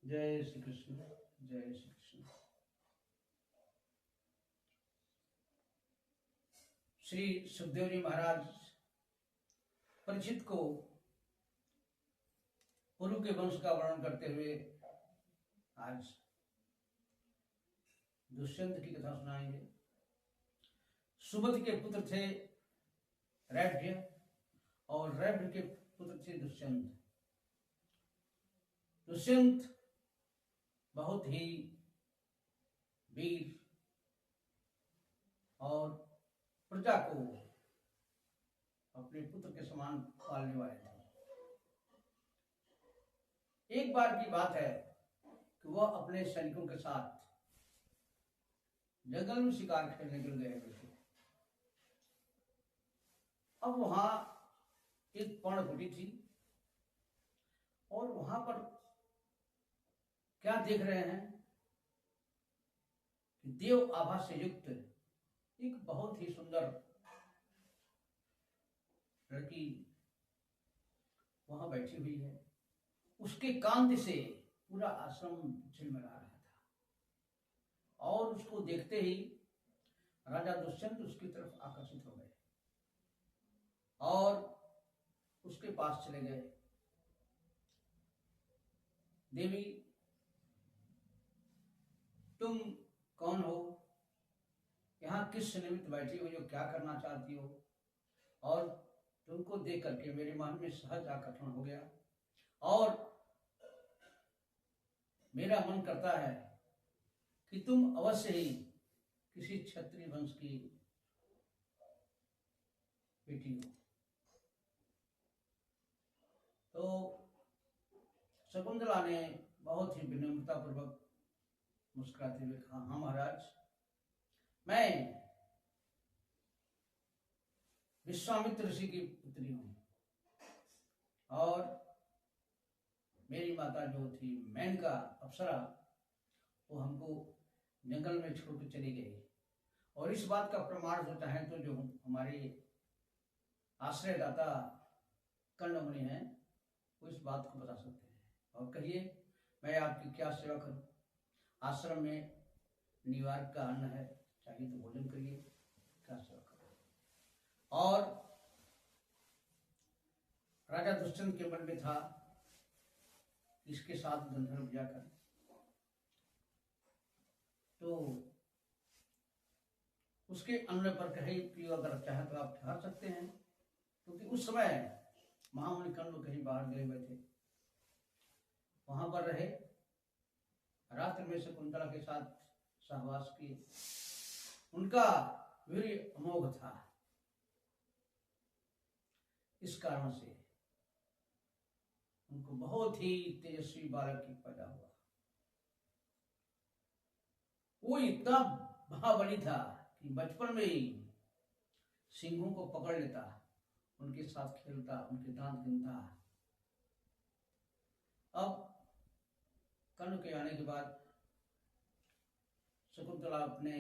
जय श्री कृष्ण। जय श्री कृष्ण। श्री सुखदेव जी महाराज परीक्षित को पुरु के वंश का वर्णन करते हुए आज दुष्यंत की कथा सुनाएंगे। सुमति के पुत्र थे रैभ्य और रैभ्य के पुत्र थे दुष्यंत। दुष्यंत बहुत ही वीर और प्रजा को अपने पुत्र के समान पालने वाले थे। एक बार की बात है कि वह अपने सैनिकों के साथ जंगल में शिकार खेलने के लिए गए हुए थे। अब वहां एक पर्णकुटी थी और वहां पर क्या देख रहे हैं कि देव आभा से युक्त एक बहुत ही सुंदर लड़की वहां बैठी हुई है। उसके कांति से पूरा आश्रम झिलमिला रहा था और उसको देखते ही राजा दुष्यंत उसकी तरफ आकर्षित हो गए और उसके पास चले गए। देवी, तुम कौन हो? यहाँ किस निमित्त बैठी हुई हो? क्या करना चाहती हो? और तुमको देख करके मेरे मन में सहज आकर्षण हो गया और मेरा मन करता है कि तुम अवश्य ही किसी क्षत्रिय वंश की बेटी हो। तो शकुंतला ने बहुत ही विनम्रता पूर्वक मुस्कुराते हुए कहा, हाँ महाराज, मैं विश्वामित्र ऋषि की पुत्री हूं और मेरी माता जो थी मेनका अप्सरा, वो हमको जंगल में छोड़ के चली गई। और इस बात का प्रमाण जो चाहें तो जो हमारे आश्रयदाता कर्णमुनि हैं वो इस बात को बता सकते हैं। और कहिए, मैं आपकी क्या सेवा करूं? आश्रम में निवार का अन्न है, चाहिए तो भोजन करिए, क्या सेवा करूं? और राजा दुष्यंत के मन में था इसके साथ गंधर्व जाकर, तो उसके अन्न पर कहीं कि अगर चाहे तो आप ठहर सकते हैं, क्योंकि उस समय महामुनि कर्ण कहीं बाहर गए हुए थे। वहां पर रहे, रात्रि में शकुंतला के साथ सहवास किए। उनका वीर्य अमोघ था, इस कारण से उनको बहुत ही तेजस्वी बालक की पैदा हुआ। वो इतना महाबली था कि बचपन में ही सिंहों को पकड़ लेता, उनके साथ खेलता, उनके दांत गिनता। अब कर्ण के आने के बाद शकुंतला अपने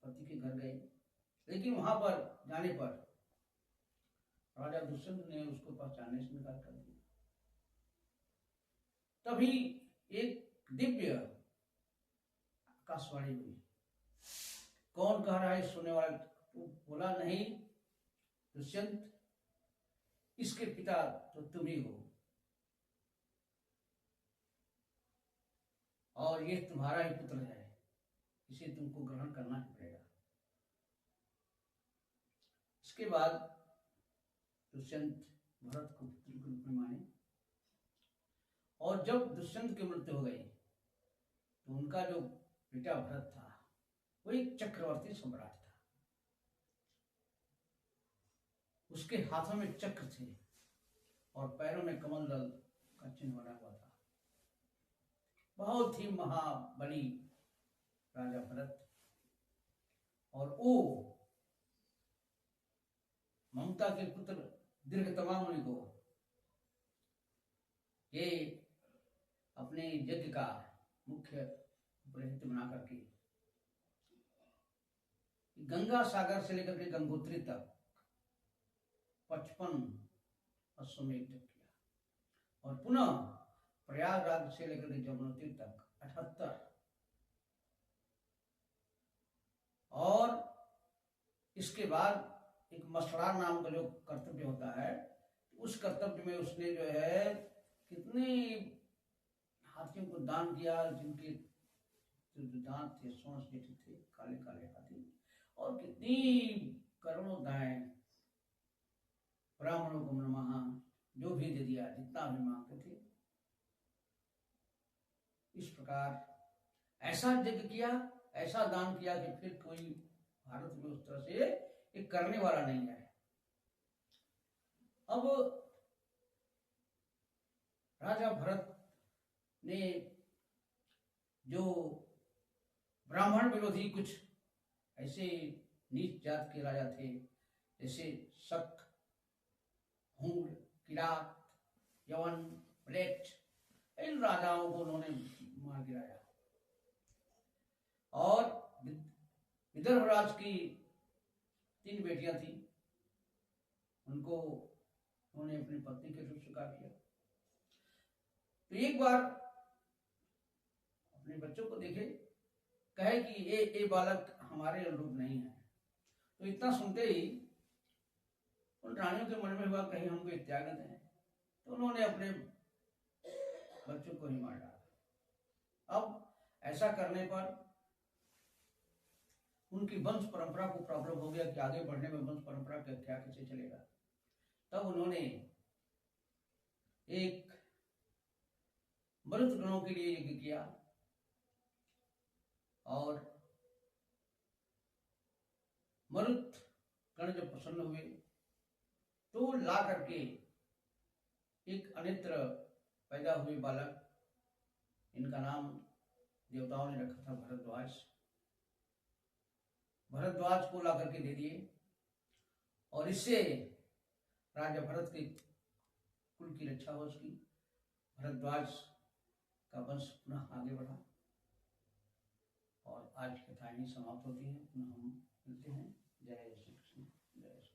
पति के घर गई, लेकिन वहां पर जाने पर राजा दुष्यंत ने उसको पहचानने से इनकार कर दिया। तभी एक दिव्य आकाशवाणी हुई। कौन कह रहा है? सुनने वाला बोला, नहीं दुष्यंत, इसके पिता तो तुम ही हो और ये तुम्हारा ही पुत्र है, इसे तुमको ग्रहण करना ही पड़ेगा। इसके बाद दुष्यंत भरत को पुत्र के रूप में माने और जब दुष्यंत की मृत्यु हो गई तो उनका जो बेटा भरत था वो एक चक्रवर्ती सम्राट था। उसके हाथों में चक्र थे और पैरों में कमल दल का चिन्ह बना हुआ था। बहुत ही महाबली राजा भरत, और वो ममता के पुत्र दीर्घतमा मुनि को ये अपने यज्ञ का मुख्य पुरोहित बना करके गंगा सागर से लेकर के गंगोत्री तक 55 अश्वमेध किया और पुनः प्रयागराज से लेकर के यमुनोत्री तक 78, और इसके बाद एक मसड़ा नाम का जो कर्तव्य होता है, उस कर्तव्य में उसने जो है कितने हाथियों को दान किया, जिनके जो दांत थे सोच जैसे थे, काले काले हाथी, और कितनी करोड़ों दाएं ब्राह्मणों को मनमाहा जो भी दे दिया, जितना भी मांगते थे। इस प्रकार ऐसा यज्ञ किया, ऐसा दान किया कि फिर कोई भारत में उस तरह से एक करने वाला नहीं है। अब राजा भरत ने जो ब्राह्मण विरोधी कुछ ऐसे नीच जात के राजा थे, जैसे शक, हुंग, किरात, यवन, प्लेट, इन राजाओं को उन्होंने मार गिराया। और विदर्भ राज की 3 बेटियां थी, उनको उन्होंने अपनी पत्नी के रूप स्वीकार किया। तो एक बार अपने बच्चों को देखे, कहे कि ये बालक हमारे अनुरूप नहीं है। तो इतना सुनते ही उन रानियों के मन में हुआ कहीं हमको त्याग न दें, तो उन्होंने अपने बच्चों को ही मार डाला। अब ऐसा करने पर उनकी वंश परंपरा को प्रॉब्लम हो गया कि आगे बढ़ने में वंश परंपरा का क्या कैसे चलेगा। तब उन्होंने एक मरुत गणों के लिए यज्ञ किया, और मरुत गण जब प्रसन्न हुए तो ला करके एक अनित्र पैदा हुए बालक, इनका नाम देवताओं ने रखा था भरद्वाज। भरद्वाज को ला करके दे दिए, और इससे राजा भरत के कुल की रक्षा हो सकी। भरद्वाज का वंश पुनः आगे बढ़ा, और आज कथा यहीं समाप्त होती है। पुनः हम मिलते हैं। जय श्री कृष्ण, जय श्री